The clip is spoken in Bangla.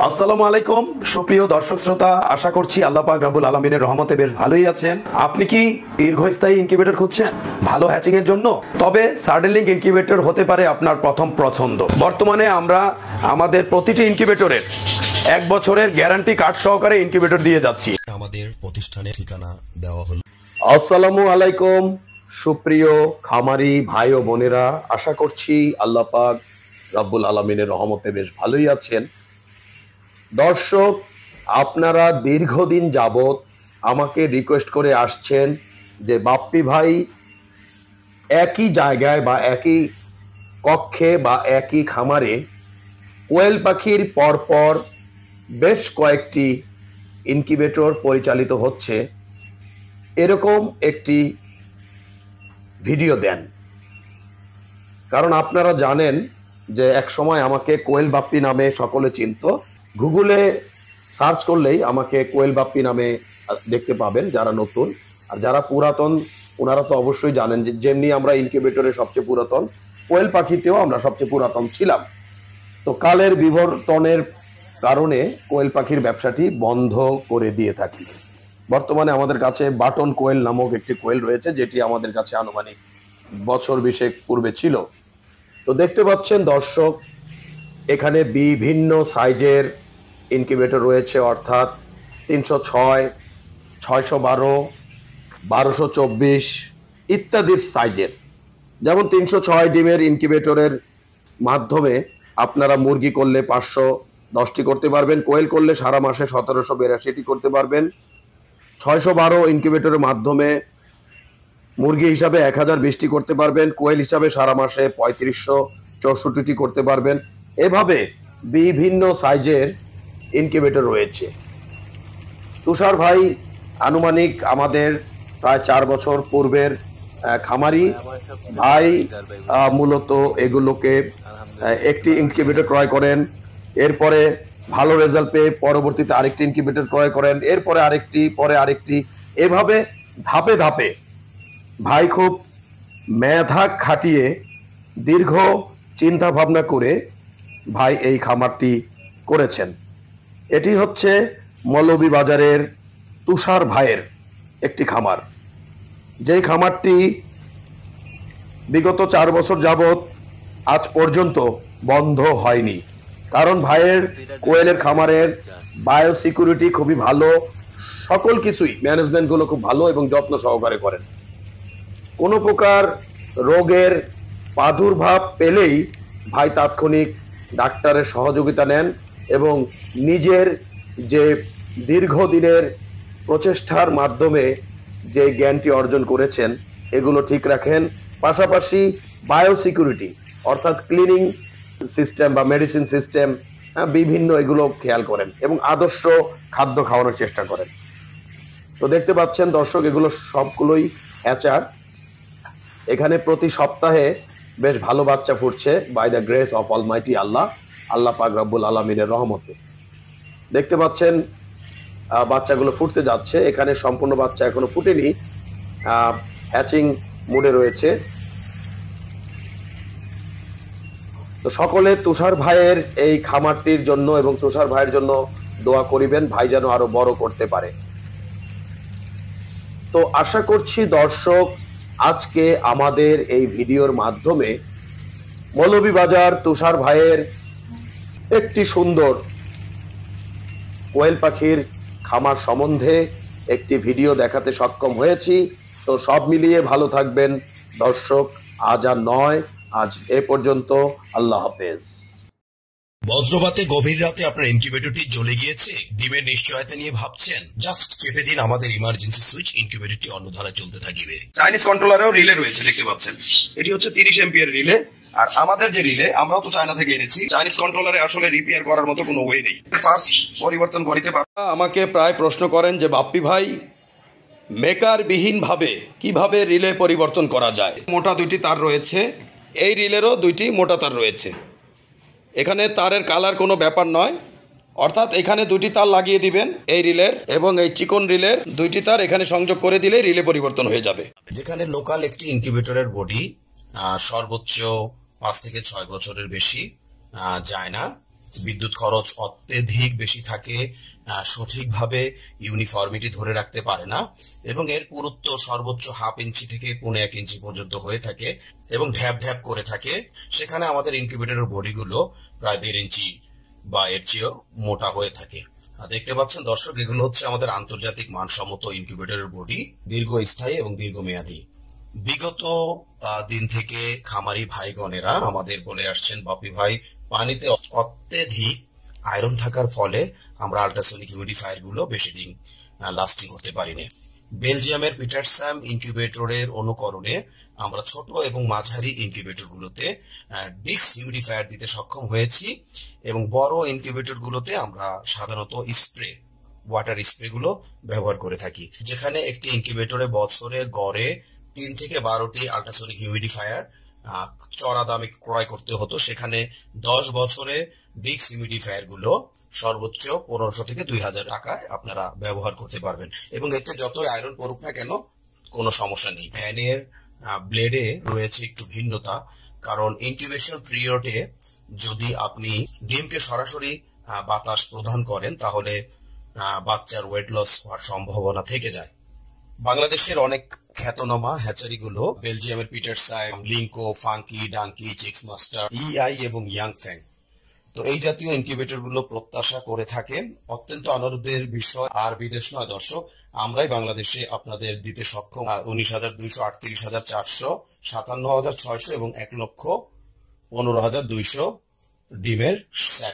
আসসালামু আলাইকুম সুপ্রিয় দর্শক শ্রোতা, আশা করছি আল্লাহ পাক রব্বুল আলামিনের রহমতে বেশ ভালোই আছেন। আপনি কি দীর্ঘস্থায়ী ইনকিউবেটর খুঁজছেন ভালো হ্যাচিং এর জন্য? তবে সার্ডেনলিংক ইনকিউবেটর হতে পারে আপনার প্রথম পছন্দ। বর্তমানে আমরা আমাদের প্রতিটি ইনকিউবেটরের 1 বছরের গ্যারান্টি কার্ড সহকারে ইনকিউবেটর দিয়ে যাচ্ছি। আমাদের প্রতিষ্ঠানের ঠিকানা দেওয়া হলো। আসসালামু আলাইকুম সুপ্রিয় খামারি ভাই ও বোনেরা, আশা করছি আল্লাহ পাক রব্বুল আলামিনের রহমতে বেশ ভালোই আছেন। দর্শক, আপনারা দীর্ঘদিন যাবত আমাকে রিকোয়েস্ট করে আসছেন যে বাপ্পি ভাই একই জায়গায় বা একই কক্ষে বা একই খামারে কোয়েল পাখির পরপর বেশ কয়েকটি ইনকিউবেটর পরিচালিত হচ্ছে, এরকম একটি ভিডিও দেন। কারণ আপনারা জানেন যে এক সময় আমাকে কোয়েল বাপ্পি নামে সকলে চিনত। গুগলে সার্চ করলেই আমাকে কোয়েল বাপ্পি নামে দেখতে পাবেন যারা নতুন। আর যারা পুরাতন ওনারা তো অবশ্যই জানেন যে যেমনি আমরা ইনকিউবেটরে সবচেয়ে পুরাতন, কোয়েল পাখিতেও আমরা সবচেয়ে পুরাতন ছিলাম। তো কালের বিবর্তনের কারণে কোয়েল পাখির ব্যবসাটি বন্ধ করে দিয়ে থাকি। বর্তমানে আমাদের কাছে বাটন কোয়েল নামক একটি কোয়েল রয়েছে, যেটি আমাদের কাছে আনুমানিক বছর 20 পূর্বে ছিল। তো দেখতে পাচ্ছেন দর্শক, এখানে বিভিন্ন সাইজের ইনকিউবেটর রয়েছে, অর্থাৎ 306, 612, 1224 ইত্যাদির সাইজের। যেমন 306 ডিমের ইনকিউবেটরের মাধ্যমে আপনারা মুরগি করলে 510টি করতে পারবেন, কোয়েল করলে সারা মাসে 1782টি করতে পারবেন। 612 ইনকিউবেটরের মাধ্যমে মুরগি হিসাবে 1020টি করতে পারবেন, কোয়েল হিসাবে সারা মাসে 3564টি করতে পারবেন। এভাবে বিভিন্ন সাইজের ইনকিউবেটর রয়েছে। তুষার ভাই আনুমানিক আমাদের প্রায় 4 বছর পূর্বের খামারি ভাই। মূলত এগুলোকে একটি ইনকিউবেটর ক্রয় করেন, এরপরে ভালো রেজাল্ট পেয়ে পরবর্তীতে আরেকটি ইনকিউবেটর ক্রয় করেন, এরপরে আরেকটি, পরে আরেকটি। এভাবে ধাপে ধাপে ভাই খুব মেধা খাটিয়ে দীর্ঘ চিন্তা ভাবনা করে ভাই এই খামারটি করেছেন। এটি হচ্ছে মৌলভীবাজারের তুষার ভাইয়ের একটি খামার, যেই খামারটি বিগত 4 বছর যাবত আজ পর্যন্ত বন্ধ হয়নি। কারণ ভাইয়ের কোয়েলের খামারের বায়োসিকিউরিটি খুবই ভালো, সকল কিছুই ম্যানেজমেন্টগুলো খুব ভালো এবং যত্ন সহকারে করেন। কোনো প্রকার রোগের প্রাদুর্ভাব পেলেই ভাই তাৎক্ষণিক ডাক্তারের সহযোগিতা নেন এবং নিজের যে দীর্ঘদিনের প্রচেষ্টার মাধ্যমে যে জ্ঞানটি অর্জন করেছেন এগুলো ঠিক রাখেন। পাশাপাশি বায়োসিকিউরিটি অর্থাৎ ক্লিনিং সিস্টেম বা মেডিসিন সিস্টেম বিভিন্ন এগুলো খেয়াল করেন এবং আদর্শ খাদ্য খাওয়ানোর চেষ্টা করেন। তো দেখতে পাচ্ছেন দর্শক, এগুলো সবগুলোই হ্যাচার। এখানে প্রতি সপ্তাহে বেশ ভালো বাচ্চা ফুটছে by the grace of almighty আল্লাহ পাক রব্বুল আলামিনের রহমতে। দেখতে পাচ্ছেন বাচ্চাগুলো ফুটতে যাচ্ছে। এখানে সম্পূর্ণ বাচ্চা এখনো ফুটেনি, হ্যাচিং মুডে রয়েছে। তো সকলে তুষার ভাইয়ের এই খামারটির জন্য এবং তুষার ভাইয়ের জন্য দোয়া করিবেন, ভাই যেন আরো বড় করতে পারে। তো আশা করছি দর্শক, আজকে আমাদের এই ভিডিওর মাধ্যমে মৌলভীবাজার তুষার ভাইয়ের একটি সুন্দর কোয়েল পাখির খামার সম্বন্ধে একটি ভিডিও দেখাতে সক্ষম হয়েছি। তো সব মিলিয়ে ভালো থাকবেন দর্শক। আজ আর নয়, আজ এ পর্যন্ত। আল্লাহ হাফেজ। বজ্রপাতে গভীর রাতে আপনার ইনকিউবেটরটি জ্বলে গিয়েছে? ডিমের নিশ্চয়তা নিয়ে ভাবছেন? জাস্ট চেপে দিন আমাদের ইমার্জেন্সি সুইচ, ইনকিউবেটরটি অন্য ধারায় চলতে থাকবে। চাইনিজ কন্ট্রোলারেও রিলে রয়েছে, দেখতে পাচ্ছেন। এটি হচ্ছে 30 এম্পিয়ার রিলে। আর আমাদের যে রিলে আমরাও তো চায়না থেকে এনেছি। চাইনিজ কন্ট্রোলারে আসলে রিপেয়ার করার মতো কোনো ওয়ে নেই, পার্টস পরিবর্তন করিতে পারে। আমাকে প্রায় প্রশ্ন করেন যে বাপ্পি ভাই, মেকার বিহীন ভাবে কিভাবে রিলে পরিবর্তন করা যায়। মোটা 2টি তার রয়েছে, এই রিলেরও 2টি মোটা তার রয়েছে। এখানে তারের কালার কোনো ব্যাপার নয়, অর্থাৎ এখানে 2টি তার লাগিয়ে দিবেন এই রিলের, এবং এই চিকন রিলের 2টি তার এখানে সংযোগ করে দিলে রিলে পরিবর্তন হয়ে যাবে। যেখানে লোকাল একটি ইনকিউবেটরের বডি সর্বোচ্চ 5 থেকে 6 বছরের বেশি যায় না, বিদ্যুৎ খরচ অত্যধিক বেশি থাকে, সঠিকভাবে ইউনিফর্মিটি ধরে রাখতে পারে না এবং এর পুরুত্ব সর্বোচ্চ 1/2 ইঞ্চি থেকে 1.5 ইঞ্চি পর্যন্ত হয়ে থাকে এবং ঢ্যাপ ঢ্যাপ করে থাকে। সেখানে আমাদের ইনকিউবেটরের বডিগুলো প্রায় 1.5 ইঞ্চি বা এর চেয়েও মোটা হয়ে থাকে। দেখতে পাচ্ছেন দর্শক, এগুলো হচ্ছে আমাদের আন্তর্জাতিক মানসম্মত ইনকিউবেটরের বডি, দীর্ঘস্থায়ী এবং দীর্ঘমেয়াদী। বিগত দিন থেকে খামারি ভাইগণেরা আমাদের বলে আসছেন, বাপি ভাই পানিতে অত্যধিক আয়রন থাকার ফলে আমরা আল্ট্রাসনিক হিউমিডিফায়ার গুলো বেশি দিন লাস্টিং করতে পারিনি। বেলজিয়ামের পিটারস্যাম ইনকিউবেটরের অনুকরণে আমরা ছোট এবং মাঝারি ইনকিউবেটর গুলোতে ডিক্স হিউমিডিফায়ার দিতে সক্ষম হয়েছি এবং বড় ইনকিউবেটর গুলোতে আমরা সাধারণত স্প্রে ওয়াটার স্প্রে গুলো ব্যবহার করে থাকি। যেখানে একটি ইনকিউবেটরে বছরে গড়ে 3 থেকে 12টি আল্ট্রাসনিক হিউমিডিফায়ার চড়া দামে ক্রয় করতে হতো, সেখানে 10 বছরে ডিক্স হিউমিডিফায়ার গুলো সর্বোচ্চ 1500 থেকে 2000 টাকায় আপনারা ব্যবহার করতে পারবেন এবং এতে যতই আয়রন পড়ুক না কেন কোনো সমস্যা নেই। ফ্যানের ব্লেডে রয়েছে একটু ভিন্নতা, কারণ ইনকিউবেশন পিরিয়ডে যদি আপনি ডিমকে সরাসরি বাতাস প্রদান করেন তাহলে বাচ্চার ওয়েট লস হওয়ার সম্ভাবনা থেকে যায়। বাংলাদেশের অনেক খ্যাতনামা হ্যাচারিগুলো বেলজিয়ামের পিটারস্যাম, লিঙ্কো, ফাঙ্কি, ডাঙ্কি, চিক্স মাস্টার, ইআই এবং ইয়াংফ্যাং, তো এই জাতীয় ইনকিউবেটর গুলো প্রত্যাশা করে থাকেন। অত্যন্ত আনন্দের বিষয় আর বিদেশ নয় দর্শক, আমরাই বাংলাদেশে আপনাদের দিতে সক্ষম 19,200, 38,400, 57,600 এবং 1,15,200 ডিমের সেট।